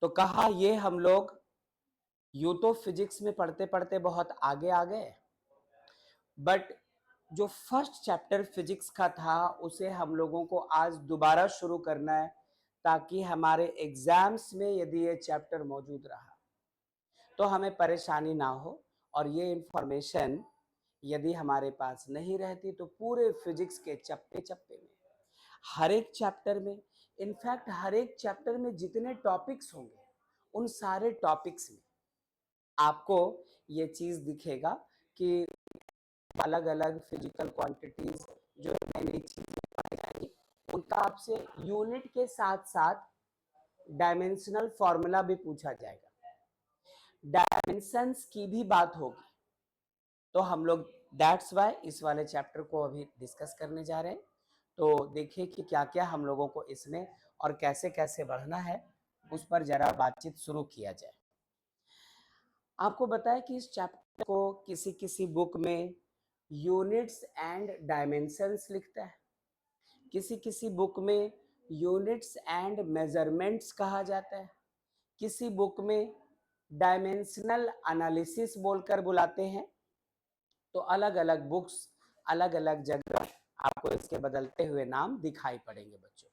तो कहा ये हम लोग यूं तो फिजिक्स में पढ़ते पढ़ते बहुत आगे आ गए, बट जो फर्स्ट चैप्टर फिजिक्स का था उसे हम लोगों को आज दोबारा शुरू करना है, ताकि हमारे एग्जाम्स में यदि ये चैप्टर मौजूद रहा तो हमें परेशानी ना हो। और ये इंफॉर्मेशन यदि हमारे पास नहीं रहती तो पूरे फिजिक्स के चप्पे चप्पे में, हर एक चैप्टर में, इनफैक्ट हर एक चैप्टर में जितने टॉपिक्स होंगे उन सारे टॉपिक्स में आपको ये चीज दिखेगा कि अलग अलग फिजिकल क्वांटिटीज जो नई नई चीजें पढ़ाई जाएंगी उनका आपसे यूनिट के साथ साथ डायमेंशनल फॉर्मूला भी पूछा जाएगा, डायमेंशंस की भी बात होगी। तो हम लोग दैट्स वाई इस वाले चैप्टर को अभी डिस्कस करने जा रहे हैं। तो देखिए कि क्या क्या हम लोगों को इसमें और कैसे कैसे बढ़ना है, उस पर जरा बातचीत शुरू किया जाए। आपको बताया कि इस चैप्टर को किसी किसी बुक में यूनिट्स एंड डायमेंशंस लिखता है, किसी किसी बुक में यूनिट्स एंड मेजरमेंट्स कहा जाता है, किसी बुक में डायमेंशनल एनालिसिस बोलकर बुलाते हैं। तो अलग अलग बुक्स अलग अलग जगह आपको इसके बदलते हुए नाम दिखाई पड़ेंगे बच्चों।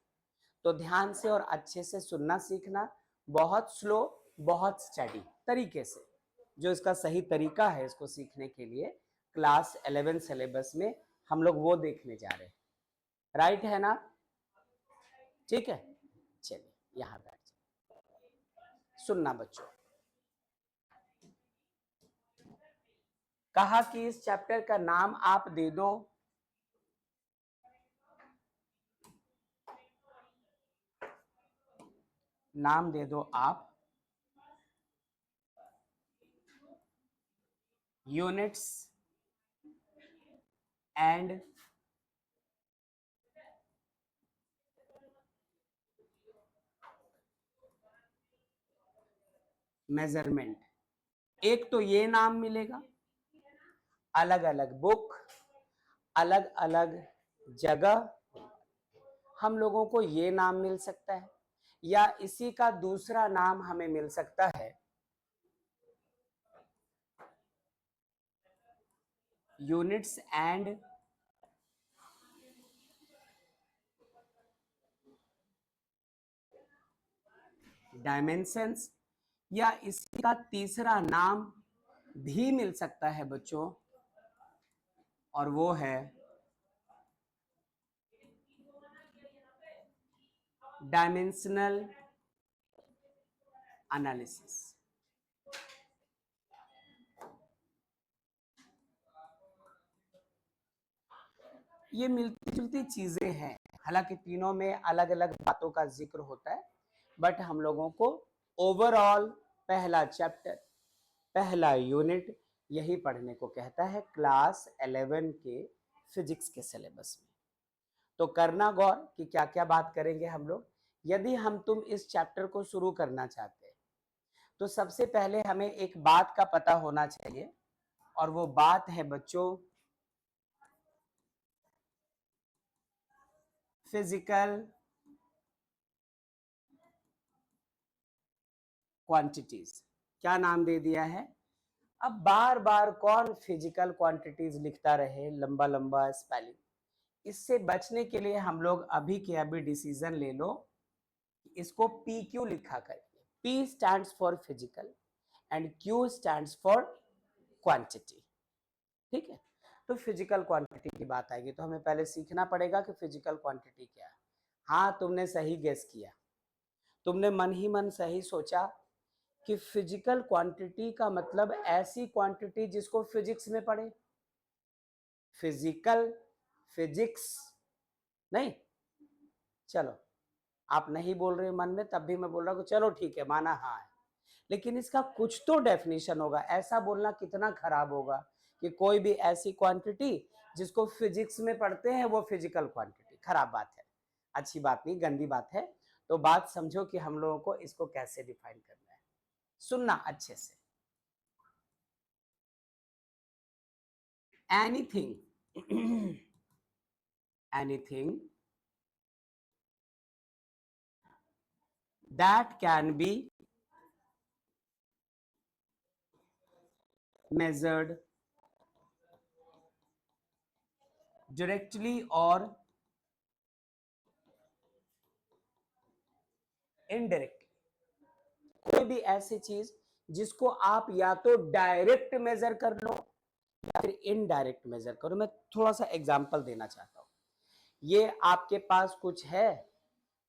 तो ध्यान से और अच्छे से सुनना सीखना, बहुत स्लो बहुत स्टडी तरीके से, जो इसका सही तरीका है इसको सीखने के लिए क्लास 11 सिलेबस में हम लोग वो देखने जा रहे हैं। राइट है ना? ठीक है, चलिए यहां बैठ जाइए। सुनना बच्चों, कहा कि इस चैप्टर का नाम आप दे दो नाम दे दो आप यूनिट्स एंड मेजरमेंट। एक तो ये नाम मिलेगा, अलग अलग बुक अलग अलग जगह हम लोगों को ये नाम मिल सकता है, या इसी का दूसरा नाम हमें मिल सकता है यूनिट्स एंड डायमेंशंस, या इसी का तीसरा नाम भी मिल सकता है बच्चों, और वो है डायमेंशनल एनालिसिस। ये मिलती जुलती चीजें हैं, हालांकि तीनों में अलग अलग बातों का जिक्र होता है, बट हम लोगों को ओवरऑल पहला चैप्टर पहला यूनिट यही पढ़ने को कहता है क्लास 11 के फिजिक्स के सिलेबस में। तो करना गौर कि क्या क्या बात करेंगे हम लोग। यदि हम तुम इस चैप्टर को शुरू करना चाहते हैं तो सबसे पहले हमें एक बात का पता होना चाहिए, और वो बात है बच्चों फिजिकल क्वांटिटीज। क्या नाम दे दिया है? अब बार बार कौन फिजिकल क्वांटिटीज लिखता रहे लंबा लंबा स्पेलिंग। इससे बचने के लिए हम लोग अभी के अभी डिसीजन ले लो, इसको पी क्यू लिखा करिए। P stands for physical and Q stands for quantity. ठीक है, तो फिजिकल क्वांटिटी की बात आएगी तो हमें पहले सीखना पड़ेगा कि फिजिकल क्वांटिटी क्या है। हाँ, तुमने सही गेस किया, तुमने मन ही मन सही सोचा कि फिजिकल क्वांटिटी का मतलब ऐसी क्वांटिटी जिसको फिजिक्स में पढ़े। फिजिकल फिजिक्स नहीं, चलो आप नहीं बोल रहे मन में, तब भी मैं बोल रहा हूँ चलो ठीक है, माना हाँ है, लेकिन इसका कुछ तो डेफिनेशन होगा। ऐसा बोलना कितना खराब होगा कि कोई भी ऐसी क्वांटिटी जिसको फिजिक्स में पढ़ते हैं वो फिजिकल क्वांटिटी। खराब बात है, अच्छी बात नहीं, गंदी बात है। तो बात समझो कि हम लोगों को इसको कैसे डिफाइन करना है। सुनना अच्छे से। Anything anything that can be measured directly or indirectly, कोई भी ऐसी चीज जिसको आप या तो डायरेक्ट मेजर कर लो या फिर इनडायरेक्ट मेजर करो। मैं थोड़ा सा एग्जांपल देना चाहता हूं। ये आपके पास कुछ है,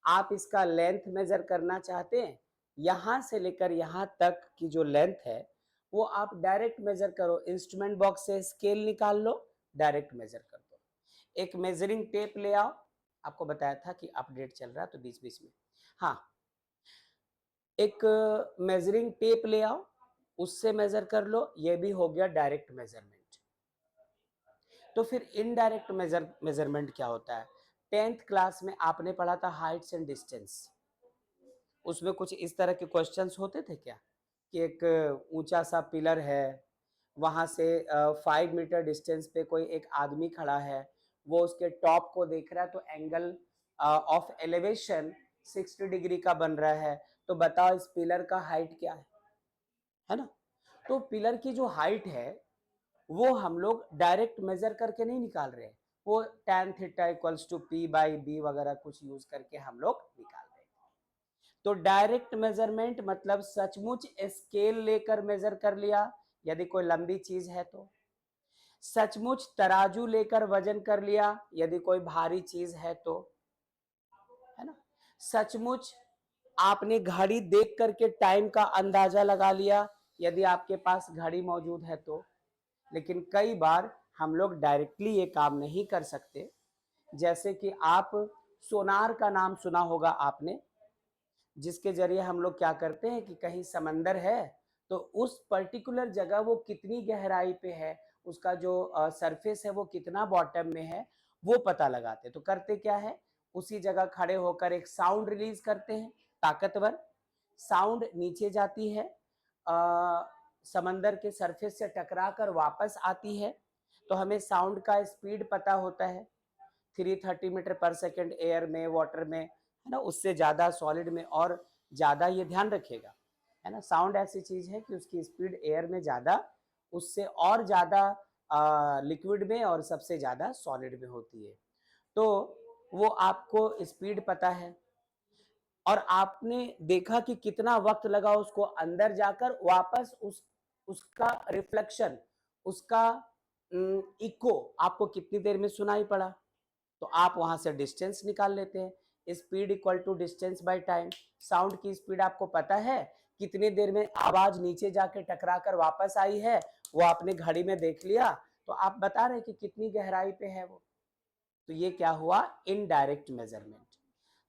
आप इसका लेंथ मेजर करना चाहते हैं, यहां से लेकर यहां तक की जो लेंथ है वो आप डायरेक्ट मेजर करो। इंस्ट्रूमेंट बॉक्स से स्केल निकाल लो, डायरेक्ट मेजर कर दो। एक मेजरिंग टेप ले आओ, आपको बताया था कि अपडेट चल रहा है तो बीच बीच में, हाँ, एक मेजरिंग टेप ले आओ, उससे मेजर कर लो, ये भी हो गया डायरेक्ट मेजरमेंट। तो फिर इनडायरेक्ट मेजरमेंट क्या होता है? 10th क्लास में आपने पढ़ा था हाइट्स एंड डिस्टेंस, उसमें कुछ इस तरह के क्वेश्चंस होते थे क्या कि एक ऊंचा सा पिलर है, वहां से 5 मीटर डिस्टेंस पे कोई एक आदमी खड़ा है, वो उसके टॉप को देख रहा है, तो एंगल ऑफ एलिवेशन 60 डिग्री का बन रहा है, तो बताओ इस पिलर का हाइट क्या है ना? तो पिलर की जो हाइट है वो हम लोग डायरेक्ट मेजर करके नहीं निकाल रहे हैं, वो tan theta equals to P by B वगैरह कुछ यूज करके हम लोग निकाल रहे हैं। तो डायरेक्ट मेजरमेंट मतलब सचमुच स्केल लेकर मेजर कर लिया यदि कोई लंबी चीज है तो, सचमुच तराजू लेकर वजन कर लिया यदि कोई भारी चीज है तो, है ना? सचमुच आपने घड़ी देख करके टाइम का अंदाजा लगा लिया यदि आपके पास घड़ी मौजूद है तो। लेकिन कई बार हम लोग डायरेक्टली ये काम नहीं कर सकते, जैसे कि आप सोनार का नाम सुना होगा आपने, जिसके जरिए हम लोग क्या करते हैं कि कहीं समंदर है तो उस पर्टिकुलर जगह वो कितनी गहराई पे है, उसका जो सरफेस है वो कितना बॉटम में है, वो पता लगाते। तो करते क्या है, उसी जगह खड़े होकर एक साउंड रिलीज करते हैं, ताकतवर साउंड नीचे जाती है, समंदर के सरफेस से टकरा कर वापस आती है, तो हमें साउंड का स्पीड पता होता है 330 मीटर पर सेकेंड एयर में, वाटर में, है ना, उससे ज्यादा सॉलिड में और ज्यादा, ये ध्यान रखिएगा, है ना। साउंड ऐसी चीज है कि उसकी स्पीड एयर में ज्यादा, उससे और ज्यादा लिक्विड में और सबसे ज्यादा सॉलिड में होती है। तो वो आपको स्पीड पता है और आपने देखा कि कितना वक्त लगा उसको अंदर जाकर वापस उसका रिफ्लेक्शन, उसका इको आपको कितनी देर में सुनाई पड़ा, तो आप वहां से डिस्टेंस निकाल लेते हैं। Speed equal to distance by time. Sound की स्पीड आपको पता है, कितनी देर में आवाज नीचे जाके टकरा कर वापस आई है, वो आपने घड़ी में देख लिया, तो आप बता रहे कि कितनी गहराई पे है वो। तो ये क्या हुआ, इनडायरेक्ट मेजरमेंट।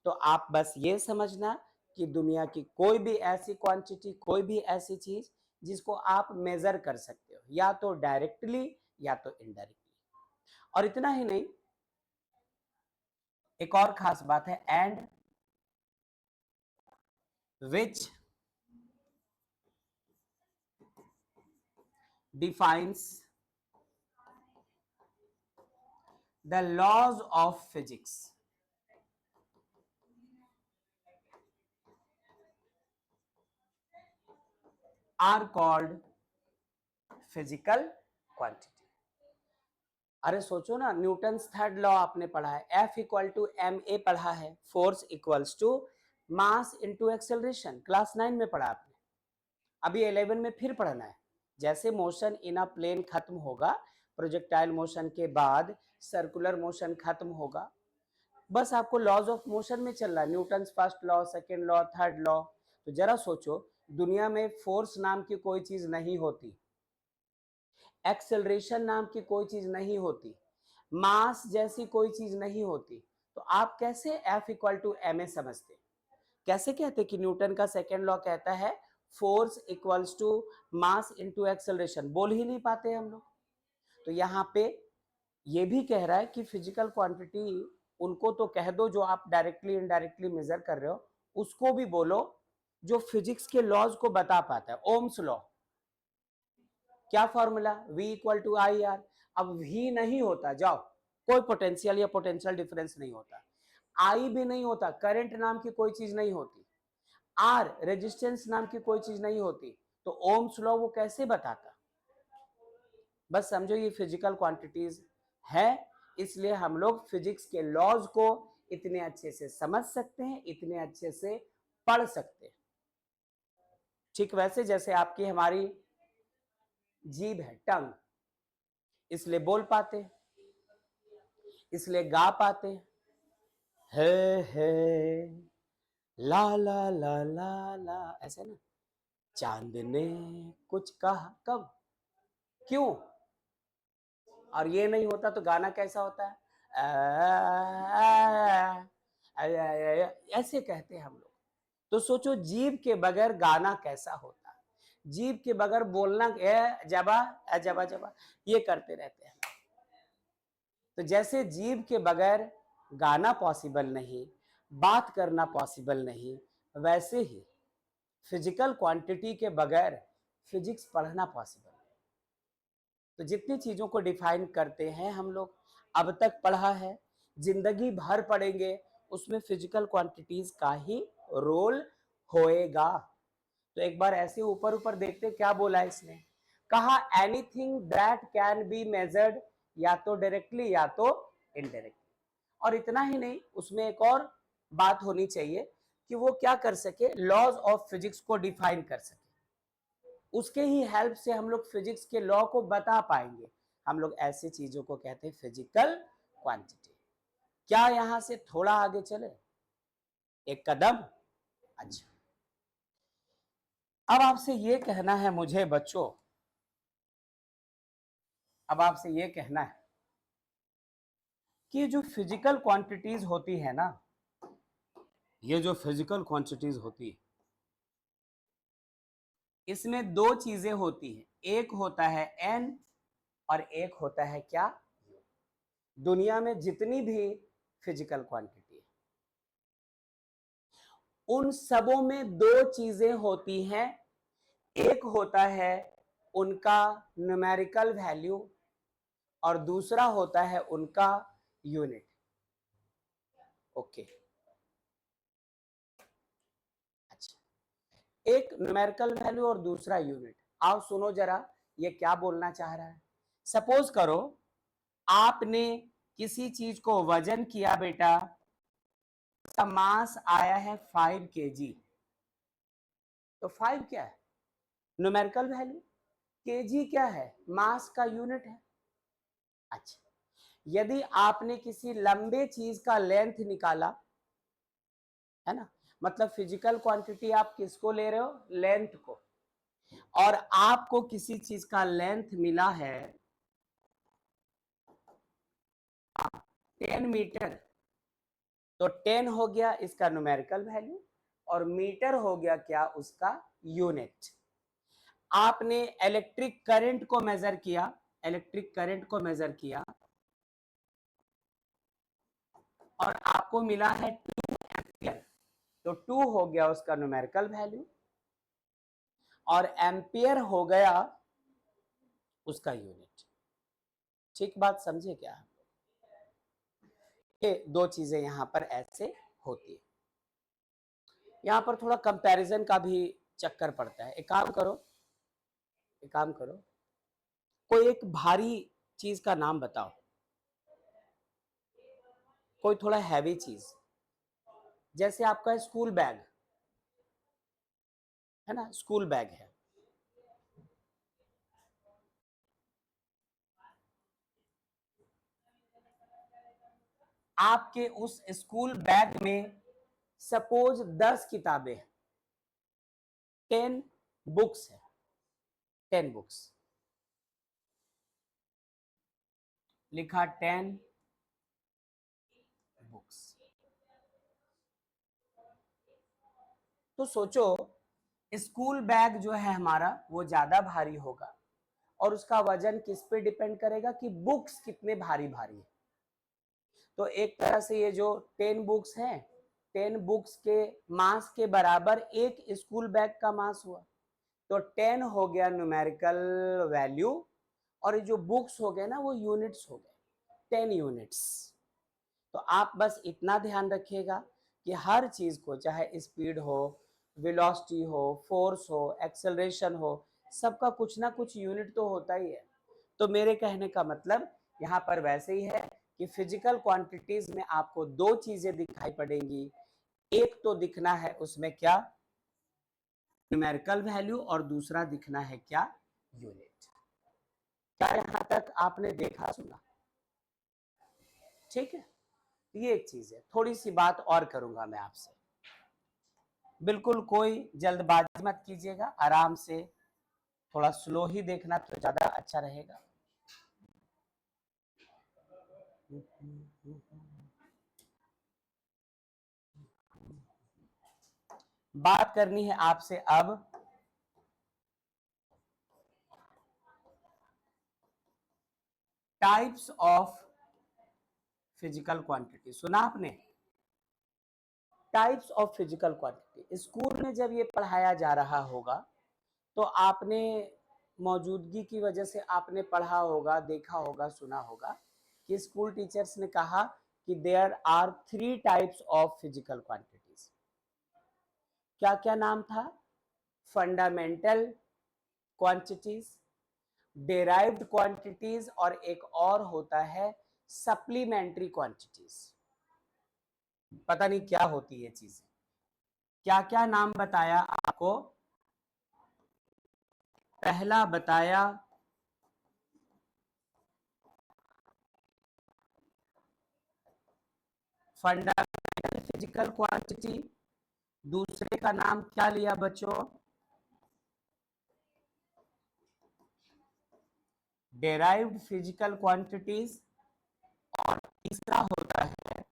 तो आप बस ये समझना कि दुनिया की कोई भी ऐसी क्वांटिटी, कोई भी ऐसी चीज जिसको आप मेजर कर सकते हो, या तो डायरेक्टली या तो इनडायरेक्टली। और इतना ही नहीं, एक और खास बात है, and which defines the laws of physics are called physical quantity. अरे सोचो ना, न्यूटन थर्ड लॉ आपने पढ़ा है, F equal to M A पढ़ा है, force equals to mass into acceleration, class 9 में पढ़ा आपने, अभी 11 में फिर पढ़ना है। जैसे मोशन इन अ प्लेन खत्म होगा, प्रोजेक्टाइल मोशन के बाद सर्कुलर मोशन खत्म होगा, बस आपको लॉज ऑफ मोशन में चल रहा है, Newton first law, second law, third law. तो जरा सोचो, दुनिया में फोर्स नाम की कोई चीज नहीं होती, एक्सेलरेशन नाम की कोई चीज नहीं होती, मास जैसी कोई चीज नहीं होती, तो आप कैसे F equal to M A समझते, कैसे कहते कि न्यूटन का सेकेंड लॉ कहता है force equals to mass into acceleration, बोल ही नहीं पाते हम लोग। तो यहाँ पे ये भी कह रहा है कि फिजिकल क्वांटिटी उनको तो कह दो जो आप डायरेक्टली इनडायरेक्टली मेजर कर रहे हो, उसको भी बोलो जो फिजिक्स के लॉज को बता पाता है। ओम्स लॉ, क्या formula, V equal to I R. अब V नहीं होता, जाओ, कोई पोटेंशियल या पोटेंशियल डिफरेंस नहीं होता, I भी नहीं होता, करंट नाम की कोई चीज नहीं होती, R रेजिस्टेंस नाम की कोई चीज नहीं होती, तो ओम्स लॉ वो कैसे बताता? बस समझो ये फिजिकल क्वांटिटीज है, इसलिए हम लोग फिजिक्स के लॉज को इतने अच्छे से समझ सकते हैं, इतने अच्छे से पढ़ सकते हैं। ठीक वैसे जैसे आपकी हमारी जीभ है, टंग, इसलिए बोल पाते, इसलिए गा पाते, है ला ला ला ला ला, ऐसे ना। चांद ने कुछ कहा, कब, क्यों? और ये नहीं होता तो गाना कैसा होता है? ऐसे कहते हैं हम लोग। तो सोचो जीभ के बगैर गाना कैसा होता है, जीभ के बगैर बोलना, जबा जबा जबा, ये करते रहते हैं। तो जैसे जीभ के बगैर गाना पॉसिबल नहीं, बात करना पॉसिबल नहीं, वैसे ही फिजिकल क्वांटिटी के बगैर फिजिक्स पढ़ना पॉसिबल है। तो जितनी चीजों को डिफाइन करते हैं हम लोग, अब तक पढ़ा है, जिंदगी भर पढ़ेंगे, उसमें फिजिकल क्वांटिटीज का ही रोल होएगा। तो एक बार ऐसे ऊपर ऊपर देखते क्या बोला इसने, कहा anything that can be measured, या तो डायरेक्टली या तो इनडायरेक्टली। और इतना ही नहीं, उसमें एक और बात होनी चाहिए कि वो क्या कर सके, लॉज ऑफ फिजिक्स को डिफाइन कर सके, उसके ही हेल्प से हम लोग फिजिक्स के लॉ को बता पाएंगे। हम लोग ऐसी चीजों को कहते हैं फिजिकल क्वांटिटी। क्या यहां से थोड़ा आगे चले, एक कदम? अच्छा, अब आपसे ये कहना है मुझे बच्चों, अब आपसे ये कहना है कि जो फिजिकल क्वांटिटीज होती है ना, ये जो फिजिकल क्वांटिटीज होती है, इसमें दो चीजें होती है, एक होता है एन और एक होता है क्या? दुनिया में जितनी भी फिजिकल क्वांटिटी है, उन सबों में दो चीजें होती हैं, एक होता है उनका न्यूमेरिकल वैल्यू और दूसरा होता है उनका यूनिट। ओके, अच्छा, एक न्यूमेरिकल वैल्यू और दूसरा यूनिट। आओ सुनो जरा, ये क्या बोलना चाह रहा है। सपोज करो आपने किसी चीज को वजन किया बेटा, उसका मास आया है 5 kg, तो 5 क्या है? Numerical value. केजी क्या है? मास का यूनिट है। अच्छा, यदि आपने किसी लंबे चीज का लेंथ निकाला है ना, मतलब फिजिकल क्वांटिटी आप किसको ले रहे हो? लेंथ को। और आपको किसी चीज का लेंथ मिला है 10 मीटर, तो 10 हो गया इसका न्यूमेरिकल वैल्यू और मीटर हो गया क्या? उसका यूनिट। आपने इलेक्ट्रिक करंट को मेजर किया, इलेक्ट्रिक करंट को मेजर किया और आपको मिला है 2 एम्पियर, तो 2 हो गया उसका न्यूमेरिकल वैल्यू और एम्पियर हो गया उसका यूनिट। ठीक बात समझे क्या? ये दो चीजें यहां पर ऐसे होती है। यहां पर थोड़ा कंपैरिजन का भी चक्कर पड़ता है। एक काम करो, एक काम करो, कोई एक भारी चीज का नाम बताओ, कोई थोड़ा हैवी चीज, जैसे आपका स्कूल बैग है ना, स्कूल बैग है, आपके उस स्कूल बैग में सपोज 10 किताबें, 10 बुक्स है, 10 बुक्स, लिखा 10 बुक्स। तो सोचो स्कूल बैग जो है हमारा वो ज्यादा भारी होगा और उसका वजन किस पे डिपेंड करेगा कि बुक्स कितने भारी भारी है। तो एक तरह से ये जो 10 बुक्स हैं, 10 बुक्स के मास के बराबर एक स्कूल बैग का मास हुआ, तो 10 हो गया न्यूमेरिकल वैल्यू और ये जो बुक्स हो गए ना वो यूनिट्स हो गए, 10 यूनिट्स। तो आप बस इतना ध्यान रखिएगा कि हर चीज को, चाहे स्पीड हो, वेलोसिटी हो, फोर्स हो, एक्सेलरेशन हो, सबका कुछ ना कुछ यूनिट तो होता ही है। तो मेरे कहने का मतलब यहाँ पर वैसे ही है कि फिजिकल क्वांटिटीज में आपको दो चीजें दिखाई पड़ेंगी। एक तो दिखना है उसमें क्या, न्यूमेरिकल वैल्यू, और दूसरा दिखना है क्या, यूनिट। क्या यहां तक आपने देखा सुना? ठीक है, ये एक चीज है। थोड़ी सी बात और करूंगा मैं आपसे, बिल्कुल कोई जल्दबाजी मत कीजिएगा, आराम से थोड़ा स्लो ही देखना तो ज्यादा अच्छा रहेगा। बात करनी है आपसे अब टाइप्स ऑफ फिजिकल क्वांटिटी। सुना आपने? Types of physical quantity school में जब ये पढ़ाया जा रहा होगा तो आपने मौजूदगी की वजह से आपने पढ़ा होगा, देखा होगा, सुना होगा कि स्कूल टीचर्स ने कहा कि there are 3 types of physical quantities. क्या क्या नाम था? फंडामेंटल क्वांटिटीज, डेराइव्ड क्वांटिटीज, और एक और होता है सप्लीमेंट्री क्वांटिटीज। पता नहीं क्या होती है चीजें। क्या क्या नाम बताया आपको? पहला बताया फंडामेंटल फिजिकल क्वांटिटी, दूसरे का नाम क्या लिया बच्चों? डेराइव्ड फिजिकल क्वांटिटीज, और तीसरा होता है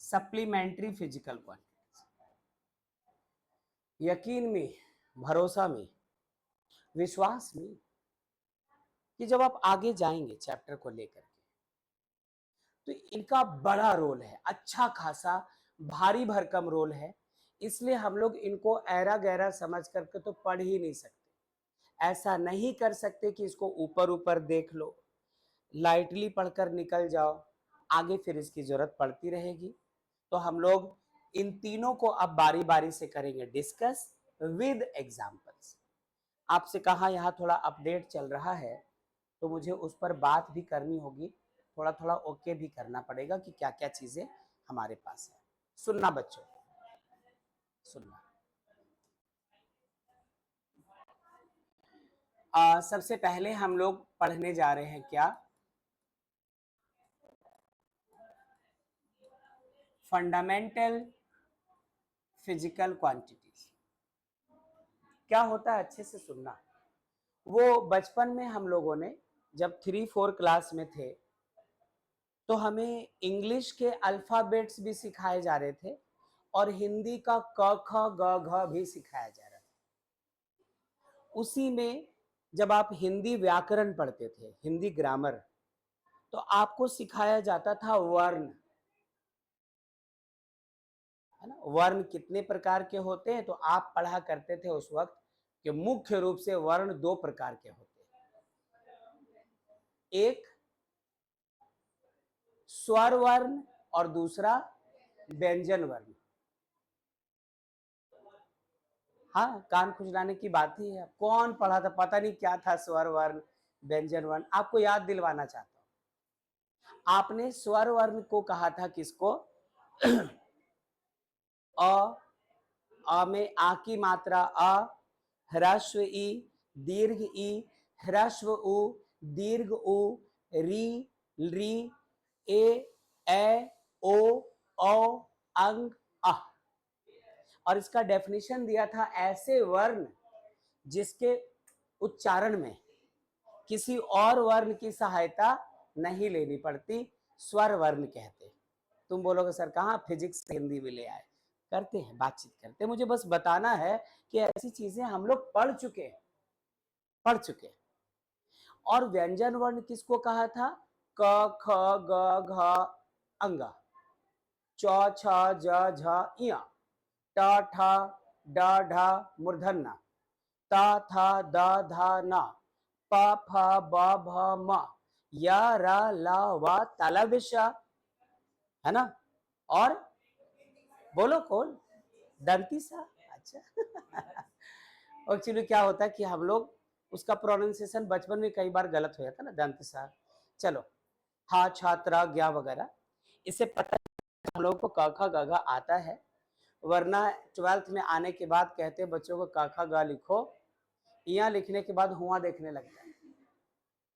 सप्लीमेंट्री फिजिकल क्वांटिटीज। यकीन में, भरोसा में, विश्वास में कि जब आप आगे जाएंगे चैप्टर को लेकर के तो इनका बड़ा रोल है, अच्छा खासा भारी भरकम रोल है। इसलिए हम लोग इनको ऐरा गैरा समझ करके तो पढ़ ही नहीं सकते। ऐसा नहीं कर सकते कि इसको ऊपर ऊपर देख लो, लाइटली पढ़कर निकल जाओ, आगे फिर इसकी जरूरत पड़ती रहेगी। तो हम लोग इन तीनों को अब बारी बारी से करेंगे डिस्कस विद एग्जाम्पल्स। आपसे कहा यहाँ थोड़ा अपडेट चल रहा है तो मुझे उस पर बात भी करनी होगी, थोड़ा थोड़ा ओके भी करना पड़ेगा कि क्या क्या चीजें हमारे पास है। सुनना बच्चों, सुनना। सबसे पहले हम लोग पढ़ने जा रहे हैं क्या, फंडामेंटल फिजिकल क्वांटिटीज। क्या होता है अच्छे से सुनना। वो बचपन में हम लोगों ने जब 3-4 क्लास में थे तो हमें इंग्लिश के अल्फाबेट्स भी सिखाए जा रहे थे और हिंदी का क ख ग घ भी सिखाया जा रहा था। उसी में जब आप हिंदी व्याकरण पढ़ते थे, हिंदी ग्रामर, तो आपको सिखाया जाता था वर्ण, है ना। वर्ण कितने प्रकार के होते हैं तो आप पढ़ा करते थे उस वक्त कि मुख्य रूप से वर्ण 2 प्रकार के होते हैं। एक स्वर वर्ण और दूसरा व्यंजन वर्ण। हाँ, कान खुजलाने की बात ही है। कौन पढ़ा था, पता नहीं क्या था स्वर वर्ण व्यंजन वर्ण। आपको याद दिलवाना चाहता हूं, आपने स्वर वर्ण को कहा था किसको? अ, अ में आ की मात्रा अ, ह्रस्व ई, दीर्घ ई, ह्रस्व उ, दीर्घ उ, री, री, ए, ओ, अंग, अ। और इसका डेफिनेशन दिया था ऐसे वर्ण जिसके उच्चारण में किसी और वर्ण की सहायता नहीं लेनी पड़ती, स्वर वर्ण कहते। तुम बोलोगे सर कहाँ फिजिक्स हिंदी भी ले आए? करते हैं, बातचीत करते हैं। मुझे बस बताना है कि ऐसी चीजें हम लोग पढ़ चुके। और व्यंजन वर्ण किसको कहा था? क ख ग घ अंगा, च छ ज झ इया, ट ठ ड ढ मूर्धन्य, त थ द ध न, प फ ब भ म, य र ल व तलविष, है ना। और बोलो कौन? दंती सा, अच्छा। एक्चुअली क्या होता है कि हम लोग उसका प्रोनाउंसिएशन बचपन में कई बार गलत हो जाता है ना, दंत सा। चलो, हा छात्रा ज्ञा वगैरह, इससे पता है हम लोग को क ख ग घ आता है, वरना 12th में आने के बाद कहते हैं बच्चों को क ख ग लिखो, यहाँ लिखने के बाद हुआ देखने लगता है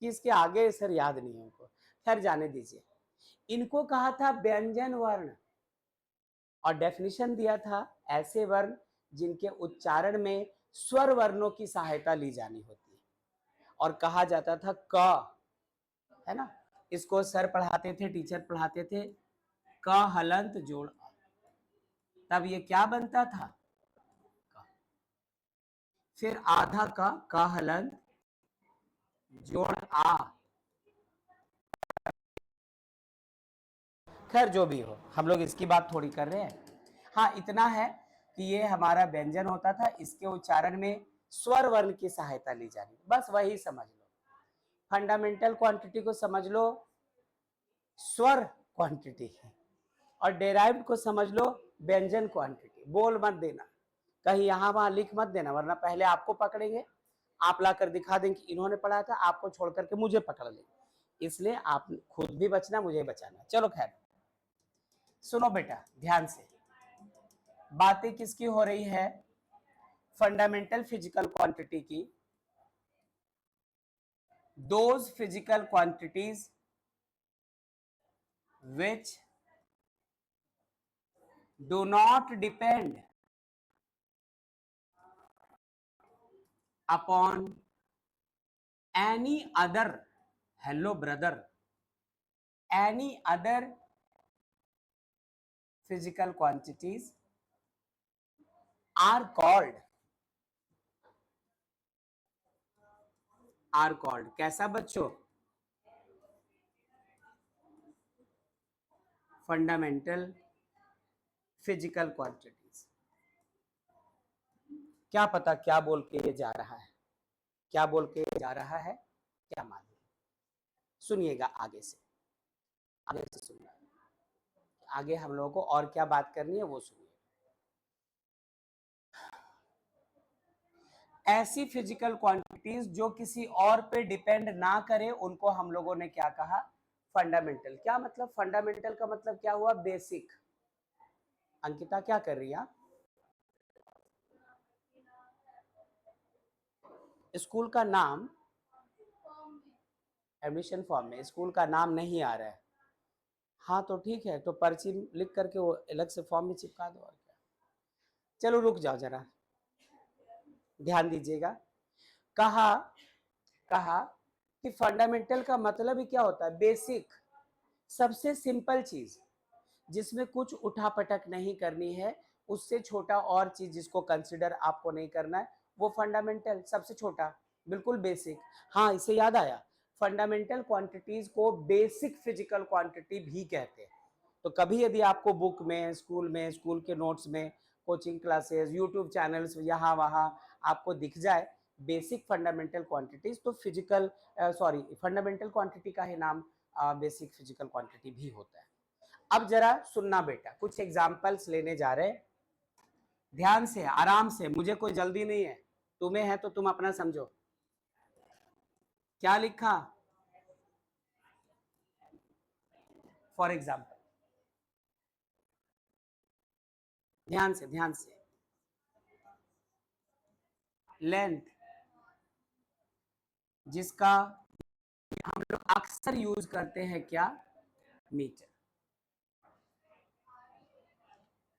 कि इसके आगे सर याद नहीं है उनको। खैर जाने दीजिए। इनको कहा था व्यंजन वर्ण, और डेफिनेशन दिया था ऐसे वर्ण जिनके उच्चारण में स्वर वर्णों की सहायता ली जानी होती है, और कहा जाता था क, है ना। इसको सर पढ़ाते थे, टीचर पढ़ाते थे, क हलंत जोड़ अ। तब ये क्या बनता था, क। फिर आधा क हलंत जोड़ आ। खैर जो भी हो, हम लोग इसकी बात थोड़ी कर रहे हैं। हाँ इतना है कि ये हमारा व्यंजन होता था, इसके उच्चारण में स्वर वर्ण की सहायता ली जानी, बस वही समझ लो। फंडामेंटल क्वांटिटी को समझ लो स्वर क्वांटिटी, और डेराइव्ड को समझ लो व्यंजन क्वांटिटी। बोल मत देना, कहीं यहां वहां लिख मत देना, वरना पहले आपको पकड़ेंगे, आप लाकर दिखा देंगे कि इन्होंने पढ़ा था, आपको छोड़ करके मुझे पकड़ लेंगे। इसलिए आप खुद भी बचना, मुझे बचाना। चलो खैर, सुनो बेटा ध्यान से, बातें किसकी हो रही है, फंडामेंटल फिजिकल क्वांटिटी की। Those physical quantities which do not depend upon any other, hello brother, any other physical quantities are called कैसा बच्चों, फंडामेंटल फिजिकल क्वांटिटीज। क्या पता क्या बोल के ये जा रहा है, क्या बोल के जा रहा है, क्या मालूम। सुनिएगा आगे से, आगे से सुनिए, आगे हम लोगों को और क्या बात करनी है वो सुनिए। ऐसी फिजिकल क्वांटिटीज जो किसी और पे डिपेंड ना करे, उनको हम लोगों ने क्या कहा, फंडामेंटल। क्या मतलब फंडामेंटल का मतलब क्या हुआ, बेसिक। अंकिता क्या कर रही है, स्कूल का नाम, एडमिशन फॉर्म में स्कूल का नाम नहीं आ रहा है। हाँ तो ठीक है, तो पर्ची लिख करके वो अलग से फॉर्म में चिपका दो, और क्या। चलो रुक जाओ जरा, ध्यान दीजिएगा। कहा कहा कि फंडामेंटल का मतलब ही क्या होता है, बेसिक, सबसे सिंपल चीज, जिसमें कुछ उठापटक नहीं करनी है, उससे छोटा और चीज जिसको कंसिडर आपको नहीं करना है, वो फंडामेंटल, सबसे छोटा, बिल्कुल बेसिक। हाँ इससे याद आया, फंडामेंटल क्वांटिटीज को बेसिक फिजिकल क्वांटिटी भी कहते हैं। तो कभी यदि आपको बुक में, स्कूल के नोट्स में, कोचिंग क्लासेस, यूट्यूब चैनल्स, यहाँ वहाँ आपको दिख जाए बेसिक फंडामेंटल क्वांटिटीज, तो फिजिकल सॉरी फंडामेंटल क्वांटिटी का ही नाम बेसिक फिजिकल क्वांटिटी भी होता है। अब जरा सुनना बेटा, कुछ एग्जाम्पल्स लेने जा रहे हैं, ध्यान से आराम से, मुझे कोई जल्दी नहीं है, तुम्हें है तो तुम अपना समझो। क्या लिखा, फॉर एग्जाम्पल, ध्यान से, लेंथ, जिसका हम लोग अक्सर यूज करते हैं क्या, मीटर,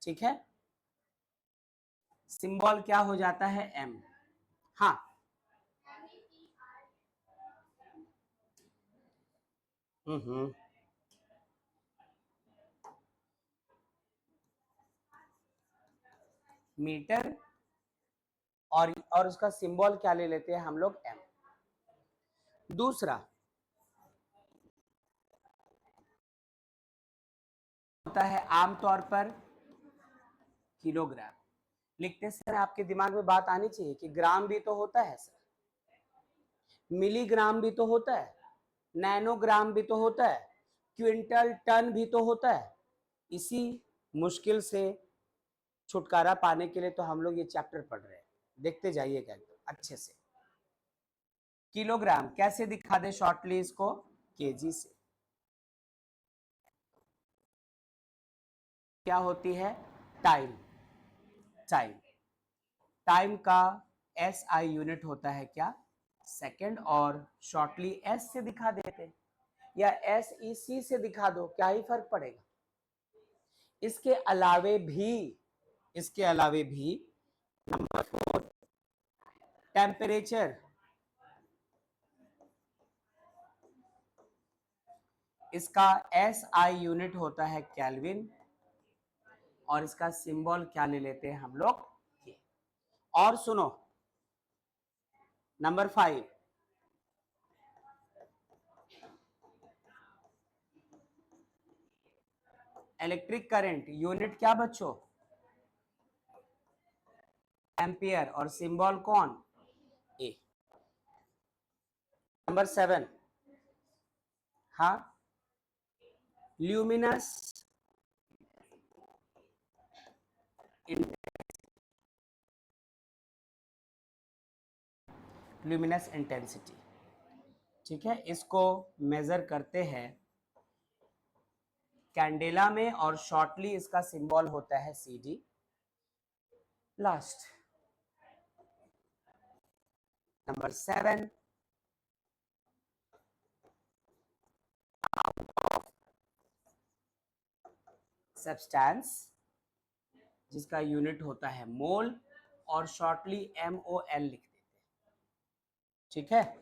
ठीक है। सिंबल क्या हो जाता है, एम। हाँ मीटर, और उसका सिंबल क्या ले लेते हैं हम लोग, एम। दूसरा होता है आमतौर पर किलोग्राम। लिखते समय आपके दिमाग में बात आनी चाहिए कि ग्राम भी तो होता है सर, मिलीग्राम भी तो होता है, नैनोग्राम भी तो होता है, क्विंटल, टन भी तो होता है। इसी मुश्किल से छुटकारा पाने के लिए तो हम लोग ये चैप्टर पढ़ रहे हैं, देखते जाइएगा एकदम अच्छे से। किलोग्राम कैसे दिखा दे शॉर्टली इसको, केजी से। क्या होती है, टाइम। टाइम, टाइम का SI यूनिट होता है क्या, सेकंड, और शॉर्टली S से दिखा देते या SEC से दिखा दो, क्या ही फर्क पड़ेगा। इसके अलावे भी नंबर 4 टेम्परेचर, इसका SI यूनिट होता है केल्विन, और इसका सिंबल क्या ले लेते हैं हम लोग, ये। और सुनो नंबर 5, इलेक्ट्रिक करंट यूनिट क्या बच्चों, एम्पियर, और सिंबल कौन, ए। नंबर 7, हाँ, ल्यूमिनस ल्यूमिनस इंटेंसिटी, ठीक है। इसको मेजर करते हैं कैंडेला में, और शॉर्टली इसका सिंबल होता है CD। लास्ट नंबर 7, सब्सटेंस, जिसका यूनिट होता है मोल, और शॉर्टली MOL लिख देते हैं, ठीक है।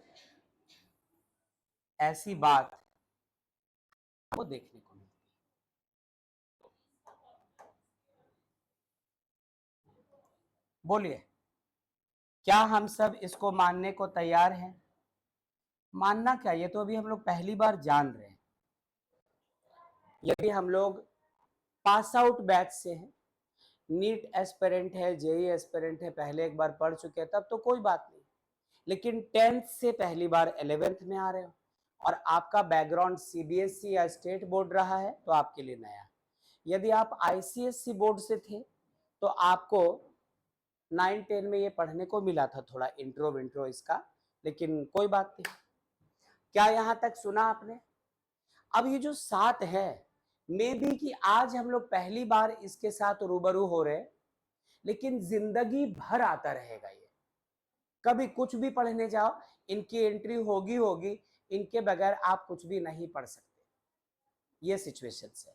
ऐसी बात वो देखने को मिलती है। बोलिए, क्या हम सब इसको मानने को तैयार हैं? मानना क्या, ये तो अभी हम लोग पहली बार जान रहे हैं। यदि हम लोग पास आउट बैच से हैं, नीट एस्पिरेंट है, जेई एस्पिरेंट है, पहले एक बार पढ़ चुके हैं, तब तो कोई बात नहीं। लेकिन 10th से पहली बार 11th में आ रहे हो, और आपका बैकग्राउंड CBSE या स्टेट बोर्ड रहा है, तो आपके लिए नया। यदि आप ICSE बोर्ड से थे तो आपको 9-10 में ये पढ़ने को मिला था, थोड़ा इंट्रो विंट्रो इसका, लेकिन कोई बात नहीं। क्या यहां तक सुना आपने? अब ये जो 7 है, मे बी कि आज हम लोग पहली बार इसके साथ रूबरू हो रहे, लेकिन जिंदगी भर आता रहेगा ये। कभी कुछ भी पढ़ने जाओ, इनकी एंट्री होगी, इनके बगैर आप कुछ भी नहीं पढ़ सकते, ये सिचुएशन है।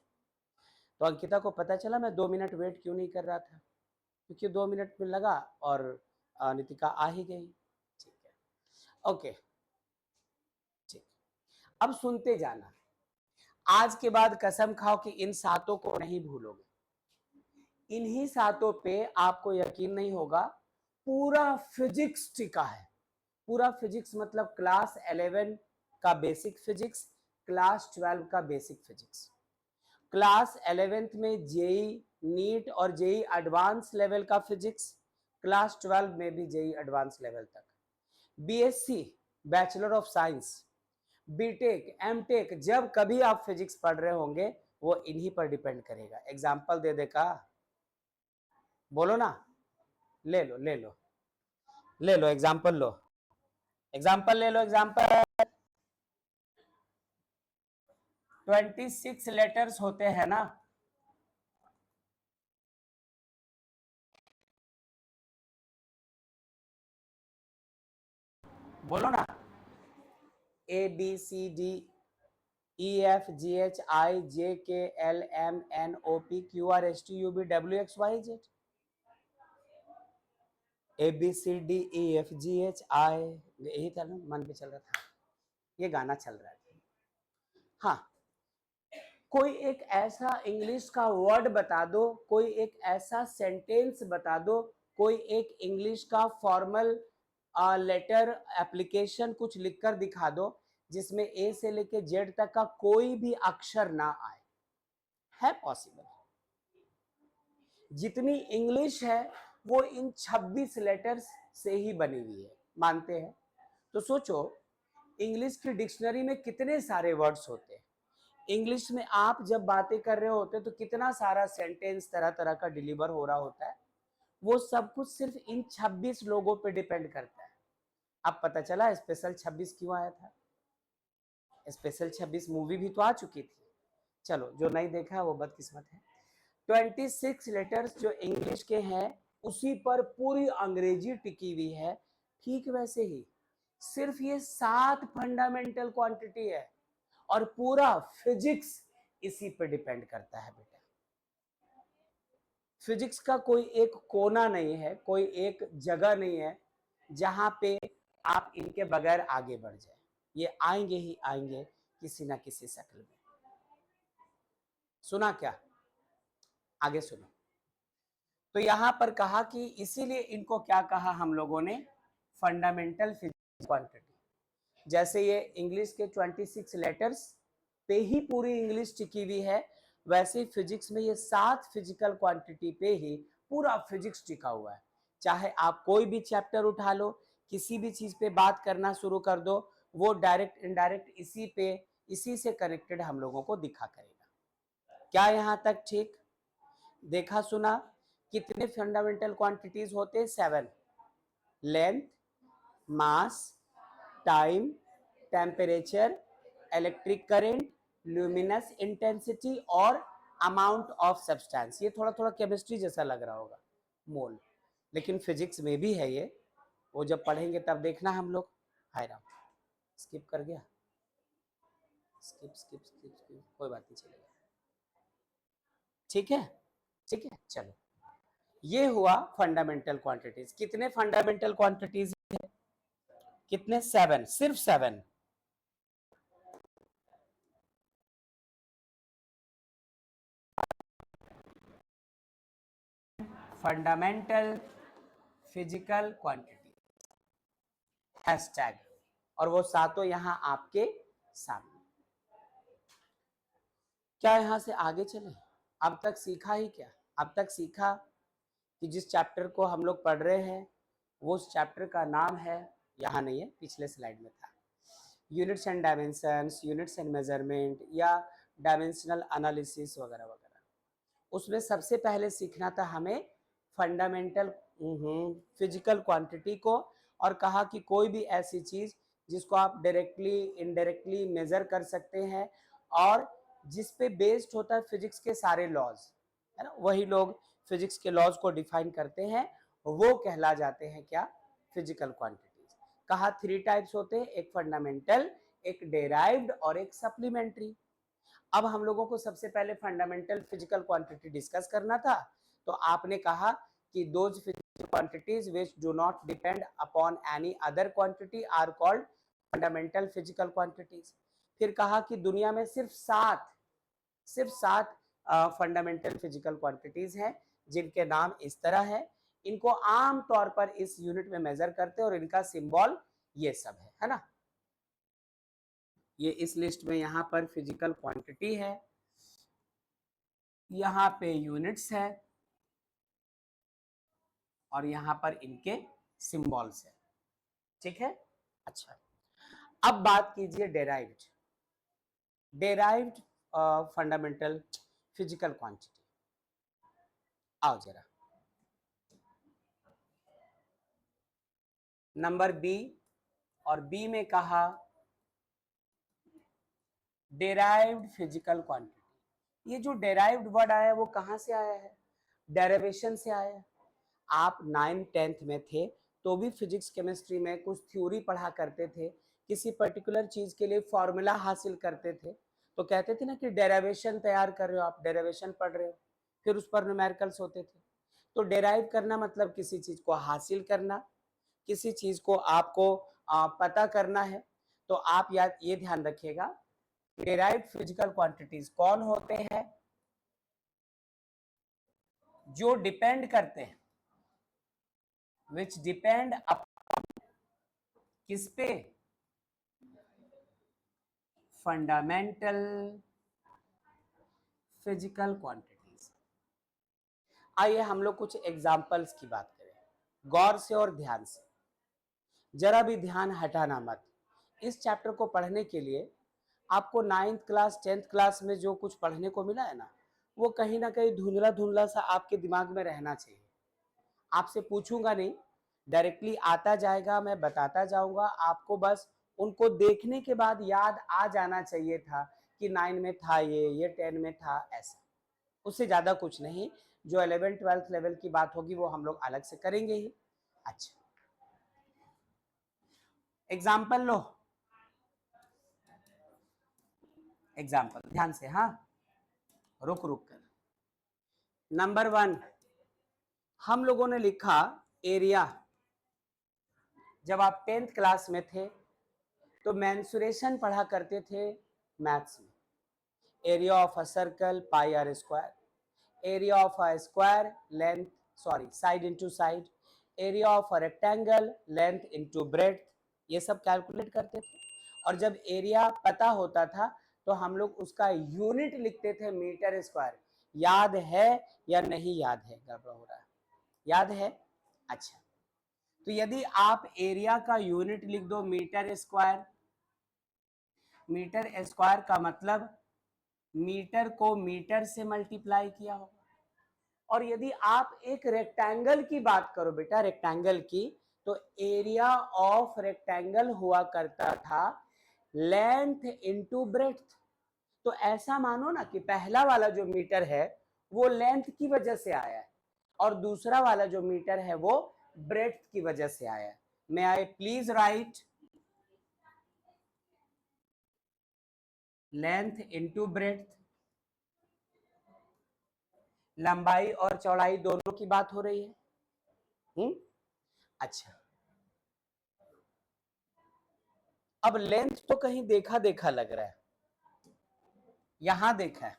तो अंकिता को पता चला मैं 2 मिनट वेट क्यों नहीं कर रहा था, क्योंकि 2 मिनट में लगा और नितिका आ ही गई। ठीक है, ओके, ठीक। अब सुनते जाना, आज के बाद कसम खाओ कि इन 7 को नहीं भूलोगे। इन्हीं 7 पे आपको यकीन नहीं होगा, पूरा फिजिक्स टिका है। पूरा फिजिक्स मतलब क्लास 11 का बेसिक फिजिक्स, क्लास 12 का बेसिक फिजिक्स, क्लास 11th में जेई नीट और जेई एडवांस लेवल का फिजिक्स, क्लास 12 में भी जेई एडवांस लेवल तक, BSc bachelor of science, BTech, MTech, जब कभी आप फिजिक्स पढ़ रहे होंगे वो इन्हीं पर डिपेंड करेगा। एग्जाम्पल दे दे का, बोलो ना, ले लो ले लो ले लो एग्जाम्पल, लो एग्जाम्पल, ले लो एग्जाम्पल। 26 लेटर्स होते हैं ना, बोलो ना, ABCDEFGHIJKLMNOPQRSTUVWXYZ, ABCDEFGHI, यही था ना, मन पे चल रहा था, ये गाना चल रहा है। हाँ, कोई एक ऐसा इंग्लिश का वर्ड बता दो, कोई एक ऐसा सेंटेंस बता दो, कोई एक इंग्लिश का फॉर्मल लेटर एप्लीकेशन कुछ लिखकर दिखा दो जिसमें ए से लेके जेड तक का कोई भी अक्षर ना आए। है पॉसिबल? जितनी इंग्लिश है वो इन 26 लेटर्स से ही बनी हुई है, मानते हैं? तो सोचो, इंग्लिश की डिक्शनरी में कितने सारे वर्ड्स होते हैं, इंग्लिश में आप जब बातें कर रहे होते तो कितना सारा सेंटेंस तरह तरह का डिलीवर हो रहा होता है, वो सब कुछ सिर्फ इन 26 लोगों पे डिपेंड करता है। अब पता चला स्पेशल 26 क्यों आया था। स्पेशल 26 मूवी भी तो आ चुकी थी। चलो, जो नहीं देखा वो बदकिस्मत है। 26 लेटर्स जो इंग्लिश के हैं उसी पर पूरी अंग्रेजी टिकी हुई है। ठीक वैसे ही सिर्फ ये 7 फंडामेंटल क्वांटिटी है और पूरा फिजिक्स इसी पे डिपेंड करता है बेटा। फिजिक्स का कोई एक कोना नहीं है, कोई एक जगह नहीं है जहां पे आप इनके बगैर आगे बढ़ जाए। ये आएंगे ही आएंगे किसी ना किसी शक्ल में। सुना क्या? आगे सुनो। तो यहां पर कहा कि इसीलिए इनको क्या कहा हम लोगों ने, फंडामेंटल फिजिक्स क्वांटिटी। जैसे ये इंग्लिश के 26 लेटर्स पे ही पूरी इंग्लिश टिकी हुई है, वैसे ही फिजिक्स में ये 7 फिजिकल क्वांटिटी पे ही पूरा फिजिक्स टिका हुआ है। चाहे आप कोई भी चैप्टर उठा लो, किसी भी चीज पे बात करना शुरू कर दो, वो डायरेक्ट इनडायरेक्ट इसी से कनेक्टेड हम लोगों को दिखा करेगा। क्या यहां तक ठीक? देखा सुना? कितने फंडामेंटल क्वांटिटीज होते हैं? 7। Length, mass, time, temperature, electric current, luminous intensity और अमाउंट ऑफ सब्सटेंस। ये थोड़ा थोड़ा केमिस्ट्री जैसा लग रहा होगा, मोल, लेकिन फिजिक्स में भी है ये। वो जब पढ़ेंगे तब देखना हम लोग। हाय राम, स्किप कर गया। स्किप स्किप स्किप स्किप, कोई बात नहीं, चलेगा। ठीक है, ठीक है, चलो। ये हुआ फंडामेंटल क्वांटिटीज। कितने फंडामेंटल क्वांटिटीज है? कितने? 7, सिर्फ 7। फंडामेंटल फिजिकल क्वांटिटी, हैशटैग, और वो सातों यहां आपके सामने। क्या यहां से आगे चले? अब तक सीखा ही क्या? अब तक सीखा कि जिस चैप्टर को हम लोग पढ़ रहे हैं वो उस चैप्टर का नाम है, यहां नहीं है, पिछले स्लाइड में था, units and dimensions, units and measurement या डायमेंशनल एनालिसिस वगैरह वगैरह। उसमें सबसे पहले सीखना था हमें फंडामेंटल फिजिकल क्वांटिटी को, और कहा कि कोई भी ऐसी चीज जिसको आप डायरेक्टली इनडायरेक्टली मेजर कर सकते हैं और जिस पे बेस्ड होता है फिजिक्स के सारे लॉज, है ना, वही लोग फिजिक्स के लॉज को डिफाइन करते हैं, वो कहला जाते हैं क्या? Physical quantities. कहा 3 टाइप्स होते हैं, एक फंडामेंटल, एक डेराइव्ड और एक सप्लीमेंट्री। अब हम लोगों को सबसे पहले फंडामेंटल फिजिकल क्वांटिटी डिस्कस करना था, तो आपने कहा कि those physical quantities which do not depend upon any other quantity are called fundamental physical quantities. फिर कहा कि दुनिया में सिर्फ सात फंडामेंटल फिजिकल क्वांटिटीज हैं जिनके नाम इस तरह है। इनको आम तौर पर इस यूनिट में मेजर करते हैं और इनका सिंबल ये सब है ना। ये इस लिस्ट में यहां पर फिजिकल क्वांटिटी है, यहां पे यूनिट्स है और यहां पर इनके सिंबल्स है। ठीक है, अच्छा। अब बात कीजिए डेराइव्ड फंडामेंटल फिजिकल क्वांटिटी। आओ जरा, नंबर बी, और बी में कहा डेराइव्ड फिजिकल क्वांटिटी। ये जो डेराइव्ड वर्ड आया है वो कहां से आया है? डेरिवेशन से आया है। आप 9th-10th में थे तो भी फिजिक्स केमिस्ट्री में कुछ थ्योरी पढ़ा करते थे, किसी पर्टिकुलर चीज के लिए फॉर्मूला हासिल करते थे, तो कहते थे ना कि डेरिवेशन तैयार कर रहे हो, आप डेरिवेशन पढ़ रहे हो, फिर उस पर न्यूमेरिकल्स होते थे। तो डेराइव करना मतलब किसी चीज को हासिल करना, किसी चीज को आपको पता करना है। तो आप याद ये ध्यान रखिएगा, डेराइव्ड फिजिकल क्वांटिटीज कौन होते हैं? जो डिपेंड करते हैं, विच डिपेंड अपॉन किस पे? Fundamental physical quantities. आइए हम लोग कुछ एग्जांपल्स की बात करें, गौर से और ध्यान से, जरा भी ध्यान हटाना मत। इस चैप्टर को पढ़ने के लिए आपको 9th क्लास 10th क्लास में जो कुछ पढ़ने को मिला है ना, वो कहीं ना कहीं धुंधला धुंधला सा आपके दिमाग में रहना चाहिए। आपसे पूछूंगा नहीं, डायरेक्टली आता जाएगा, मैं बताता जाऊंगा आपको, बस उनको देखने के बाद याद आ जाना चाहिए था कि 9 में था ये 10 में था, ऐसा। उससे ज्यादा कुछ नहीं। जो 11th 12th लेवल की बात होगी वो हम लोग अलग से करेंगे ही। अच्छा, एग्जाम्पल लो, एग्जाम्पल ध्यान से, हाँ, रुक रुक कर। नंबर 1 हम लोगों ने लिखा एरिया। जब आप 10th क्लास में थे तो मेंसुरेशन पढ़ा करते थे मैथ्स में। Area of a circle pi r square, area of a square length, sorry, side into side, area of a rectangle length into breadth, ये सब कैलकुलेट करते थे। और जब एरिया पता होता था तो हम लोग उसका यूनिट लिखते थे मीटर स्क्वायर। याद है या नहीं याद है? गड़बड़ हो रहा है, याद है? अच्छा, तो यदि आप एरिया का यूनिट लिख दो मीटर स्क्वायर, मीटर स्क्वायर का मतलब मीटर को मीटर से मल्टीप्लाई किया होगा। और यदि आप एक रेक्टेंगल की बात करो बेटा, रेक्टेंगल की, तो एरिया ऑफ रेक्टेंगल हुआ करता था लेंथ इनटू ब्रेड्थ। तो ऐसा मानो ना कि पहला वाला जो मीटर है वो लेंथ की वजह से आया है और दूसरा वाला जो मीटर है वो ब्रेड्थ की वजह से आया है। May I please write length into breadth. लंबाई और चौड़ाई दोनों की बात हो रही है। अच्छा, अब लेंथ तो कहीं देखा देखा लग रहा है, यहां देखा है।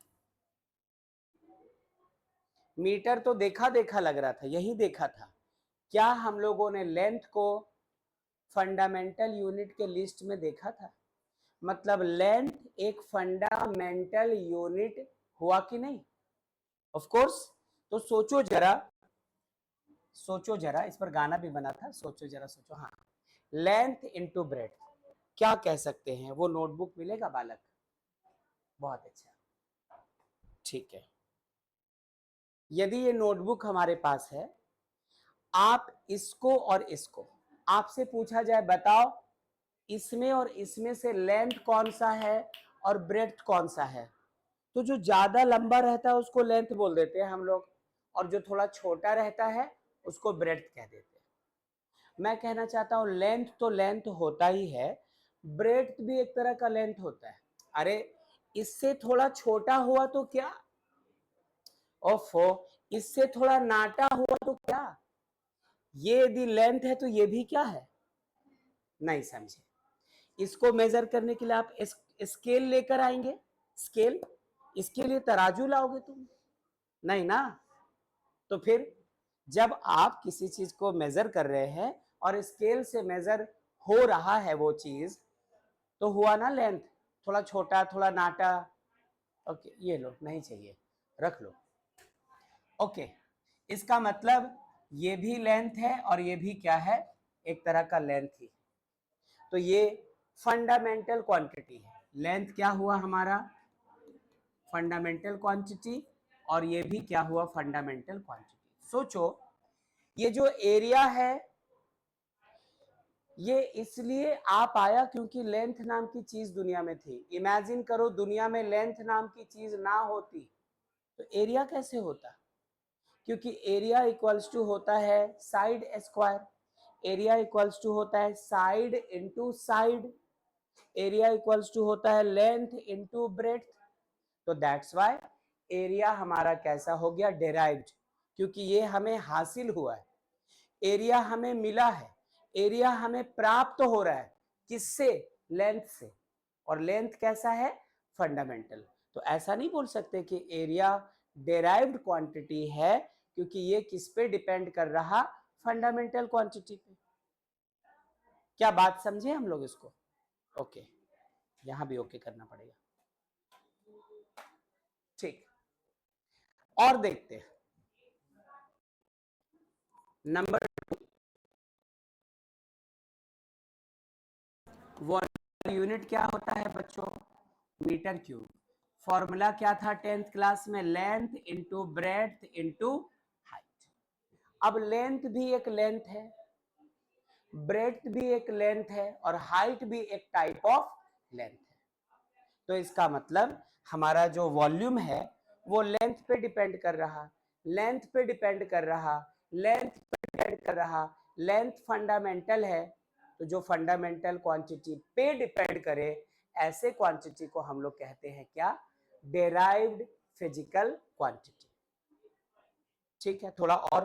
मीटर तो देखा देखा लग रहा था, यही देखा था। क्या हम लोगों ने लेंथ को फंडामेंटल यूनिट के लिस्ट में देखा था? मतलब लेंथ एक फंडामेंटल यूनिट हुआ कि नहीं? Of course. तो सोचो जरा, सोचो जरा, इस पर गाना भी बना था, सोचो जरा, सोचो। हाँ, लेंथ इनटू ब्रेड्थ क्या कह सकते हैं? वो नोटबुक मिलेगा बालक? बहुत अच्छा, ठीक है। यदि ये नोटबुक हमारे पास है, आप इसको और इसको, आपसे पूछा जाए बताओ इसमें और इसमें से लेंथ कौन सा है और ब्रेड्थ कौन सा है, तो जो ज्यादा लंबा रहता है उसको लेंथ बोल देते हैं हम लोग, और जो थोड़ा छोटा रहता है उसको ब्रेड्थ कह देते हैं। मैं कहना चाहता हूं लेंथ तो लेंथ होता ही है, ब्रेड्थ भी एक तरह का लेंथ होता है। अरे, इससे थोड़ा छोटा हुआ तो क्या, ओफो, इससे थोड़ा नाटा हुआ तो क्या, ये यदि लेंथ है तो ये भी क्या है? नहीं समझे। इसको मेजर करने के लिए आप स्केल लेकर आएंगे? स्केल, इसके लिए तराजू लाओगे तुम? नहीं ना। तो फिर जब आप किसी चीज को मेजर कर रहे हैं और स्केल से मेजर हो रहा है वो चीज, तो हुआ ना लेंथ, थोड़ा छोटा थोड़ा नाटा। ओके, ये लो, नहीं चाहिए, रख लो। ओके, इसका मतलब ये भी लेंथ है और ये भी क्या है? एक तरह का लेंथ ही। तो ये फंडामेंटल क्वांटिटी है। लेंथ क्या हुआ हमारा? फंडामेंटल क्वांटिटी, और ये भी क्या हुआ? Fundamental quantity. सोचो, ये जो एरिया है ये इसलिए आ पाया क्योंकि लेंथ नाम की चीज दुनिया में थी। इमेजिन करो दुनिया में लेंथ नाम की चीज ना होती तो एरिया कैसे होता? क्योंकि एरिया इक्वल्स टू होता है side square, area equals to होता है side into side, area equals to होता है लेंथ इंटू ब्रेड्थ। तो दैट्स वाई एरिया हमारा कैसा हो गया? डेराइव्ड, क्योंकि ये हमें हासिल हुआ है, एरिया हमें मिला है, एरिया हमें प्राप्त हो रहा है। किससे? लेंथ से। और लेंथ कैसा है? फंडामेंटल। तो ऐसा नहीं बोल सकते कि एरिया डेराइव्ड क्वांटिटी है, क्योंकि ये किस पे डिपेंड कर रहा? फंडामेंटल क्वांटिटी पे। क्या बात समझे हम लोग इसको? ओके, यहां भी ओके करना पड़ेगा। ठीक, और देखते हैं नंबर वन यूनिट क्या होता है बच्चों? Metre cube. फॉर्मूला क्या था 10th क्लास में? Length into breadth into height. अब लेंथ भी एक लेंथ है, ब्रेड्थ भी एक लेंथ है, और हाइट भी एक टाइप ऑफ लेंथ है। तो इसका मतलब हमारा जो वॉल्यूम है वो लेंथ पे डिपेंड कर रहा, लेंथ पे डिपेंड कर रहा, लेंथ पे डिपेंड कर रहा। लेंथ फंडामेंटल है, तो जो फंडामेंटल क्वांटिटी पे डिपेंड करे ऐसे क्वांटिटी को हम लोग कहते हैं क्या? Derived physical quantity. ठीक है, थोड़ा और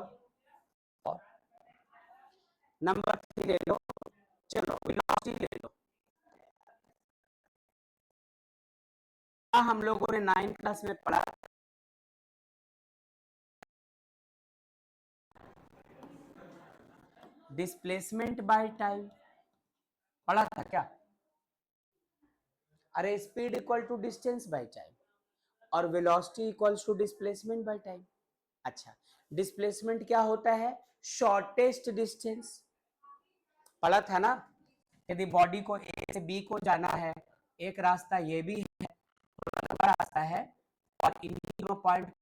नंबर 3 ले लो, चलो वेलोसिटी ले लो। हम लोगों ने 9th क्लास में पढ़ा डिस्प्लेसमेंट बाय टाइम, पढ़ा था क्या? अरे speed equal to distance by time और velocity equals to displacement by time. अच्छा, डिस्प्लेसमेंट क्या होता है? शॉर्टेस्ट डिस्टेंस, पढ़ा था ना? यदि बॉडी को ए से बी को जाना है, एक रास्ता ये भी है, लंबा रास्ता है, और इन तीनों पॉइंट